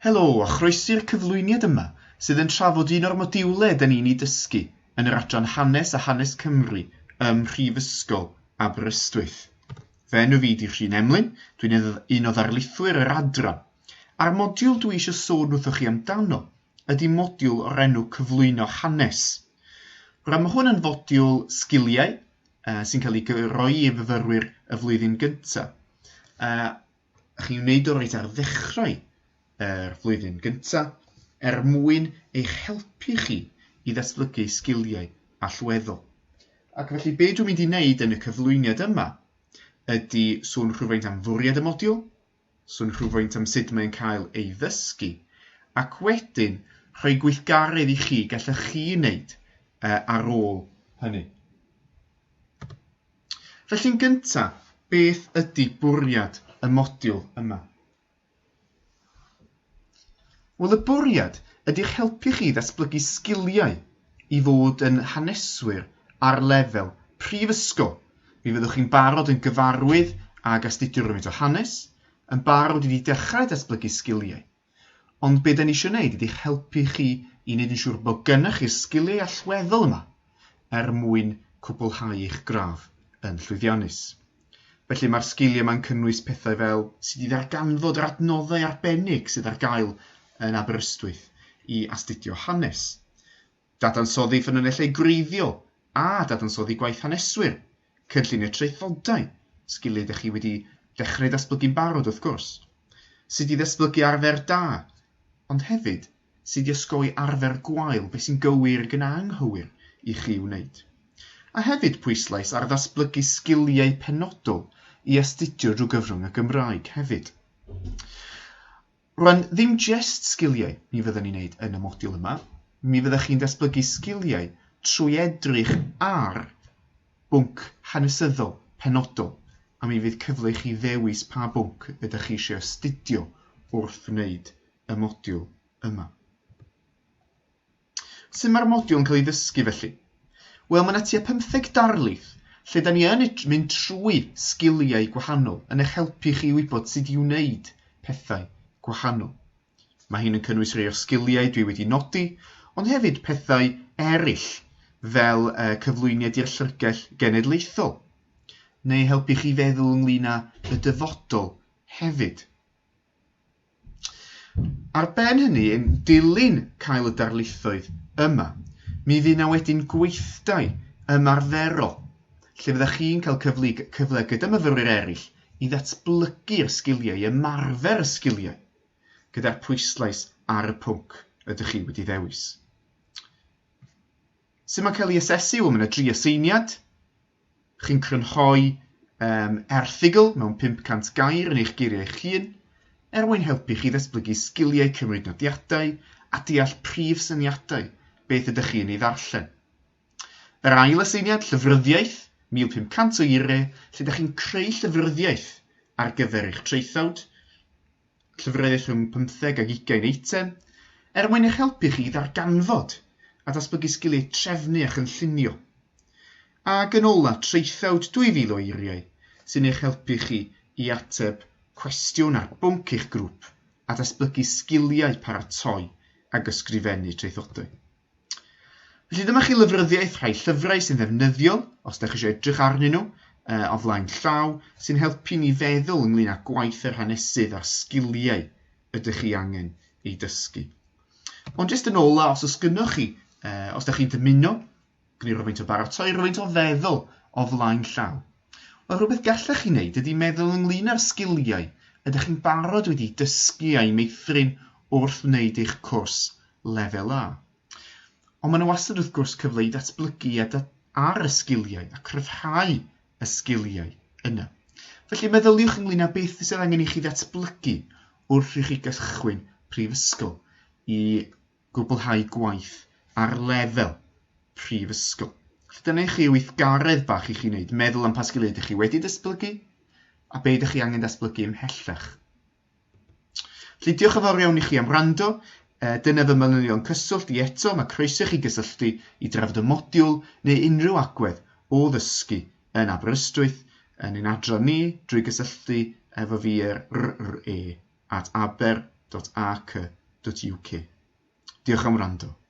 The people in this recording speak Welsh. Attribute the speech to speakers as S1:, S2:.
S1: Helo a chroesi'r cyflwyniad yma sydd yn trafod un o'r modiwlau dyn ni'n ei dysgu yn yr adran Hanes a Hanes Cymru ym Mhrifysgol Aberystwyth. Fe enw fi 'di Rhun Emlyn, dwi'n un o ddarlithwyr yr adran. A'r modiwl dwi eisiau sôn wrthoch chi amdano ydy modiwl o'r enw cyflwyno hanes. Rwan, mae hwn yn fodiwl sgiliau sy'n cael ei roi i fyfyrwyr y flwyddyn gyntaf. Chi'n wneud o reit ar ddechrau yr flwyddyn gyntaf mwyn eich helpu chi i ddatblygu sgiliau allweddol. Ac felly be dwi'n mynd i wneud yn y cyflwyniad yma ydy sôn rhywfaint am fwriad y modiwl, sôn rhywfaint am sut mae'n cael ei ddysgu, ac wedyn rhoi gweithgaredd i chi gallech chi wneud ar ôl hynny. Felly'n gyntaf, beth ydy bwriad y modiwl yma? Wel, y bwriad ydy'ch helpu chi ddatblygu sgiliau i fod yn haneswyr ar lefel prifysgol. Mi fyddwch chi'n barod yn gyfarwydd ag astudio rhywfaint o hanes, yn barod i dechrau datblygu sgiliau. Ond be da ni eisiau gwneud ydy'ch helpu chi i wneud yn siŵr bod gennych chi'r sgiliau allweddol yma mwyn cwblhau eich graf yn llwyddiannus. Felly mae'r sgiliau yma'n cynnwys pethau fel sydd i ddarganfod yr adnoddau arbennig sydd ar gael yn Aberystwyth i astudio hanes, dadansoddi ffynonellau gwreiddiol a dadansoddi gwaith haneswyr, cynllunio traethodau, sgiliau ydych chi wedi dechrau datblygu'n barod wrth gwrs, sut i ddatblygu arfer da, ond hefyd sut i osgoi arfer gwael beth sy'n gywir gan anghywir i chi wneud. A hefyd pwyslais ar ddatblygu sgiliau penodol i astudio drwy gyfrwng y Gymraeg hefyd. Rwan, ddim jyst sgiliau mi fyddwn ni'n wneud yn y modiwl yma, mi fyddwch chi'n datblygu sgiliau trwy edrych ar bwnc hanesyddol penodol, a mi fydd cyfle i chi ddewis pa bwnc ydych chi eisiau astudio wrth wneud y modiwl yma. Sut mae'r modiwl yn cael ei ddysgu felly? Wel, mae 'na tua 15 darlith lle da ni yn mynd trwy sgiliau gwahanol yn eich helpu chi wybod sut i wneud pethau gwahanol. Mae hyn yn cynnwys rhai o sgiliau dwi wedi nodi, ond hefyd pethau eraill fel cyflwyniad i'r llyfrgell genedlaethol, neu helpu chi feddwl ynglyn â y dyfodol hefyd. Ar ben hynny, yn dilyn cael y darlithoedd yma, mi fydd 'na wedyn gweithdai ymarferol, lle fyddech chi'n cael cyfle gyda myfyrwyr eraill i ddatblygu'r sgiliau, i ymarfer y sgiliau, gyda'r pwyslais ar y pwnc ydych chi wedi ddewis. Sut mae'n cael ei asesu? Wel, mae 'na 3 aseiniad. Chi'n crynhoi erthygl mewn 500 gair yn eich geiriau eich hun, mwyn helpu chi ddatblygu sgiliau cymryd nodiadau a deall prif syniadau beth ydych chi yn ei ddarllen. Yr ail aseiniad, llyfryddiaeth, 1500 o eiriau, lle ydych chi'n creu llyfryddiaeth ar gyfer eich traethawd, llyfryddiaeth rhwng 15 ag 20 eitem, mwyn eich helpu chi ddarganfod a datblygu sgiliau trefnu a chynllunio. Ac yn ola, traethawd 2000 o eiriau sy'n eich helpu chi i ateb cwestiwn ar bwnc eich grŵp a datblygu sgiliau paratoi ag ysgrifennu traethodau. Felly dyma chi lyfryddiaeth rhai llyfrau sy'n ddefnyddiol, os ydych chi eisiau edrych arnyn nhw, o flaen llaw, sy'n helpu ni feddwl ynglyn â gwaith yr hanesydd a'r sgiliau ydych chi angen ei dysgu. Ond jyst yn ola, os oes gynnwch chi, os ydych chi'n dymuno, gyda rhywfaint o baratoi, rhywfaint o feddwl o flaen llaw. Wel, rhywbeth gallech chi wneud ydy meddwl ynglyn â'r sgiliau ydych chi'n barod wedi dysgu a'i meithrin wrth wneud eich cwrs lefel A. Ond mae 'na wastad wrth gwrs cyfle i datblygu ar y sgiliau a cryfhau y sgiliau yna. Felly meddyliwch ynglyn â beth sydd angen i chi ddatblygu wrth i chi gychwyn prifysgol i gwblhau gwaith ar lefel prifysgol. Dyna chi weithgaredd bach i chi wneud, meddwl am pa sgiliau ydych chi wedi datblygu a be ydych chi angen datblygu ymhellach. Felly diolch yn fawr iawn i chi am wrando. Dyna fy manylion cyswllt i eto, mae croeso chi gysylltu i drafod y modiwl neu unrhyw agwedd o ddysgu yn Aberystwyth yn ein adran ni drwy gysylltu efo fi ar rre@aber. www.ac.uk. Diolch am wrando.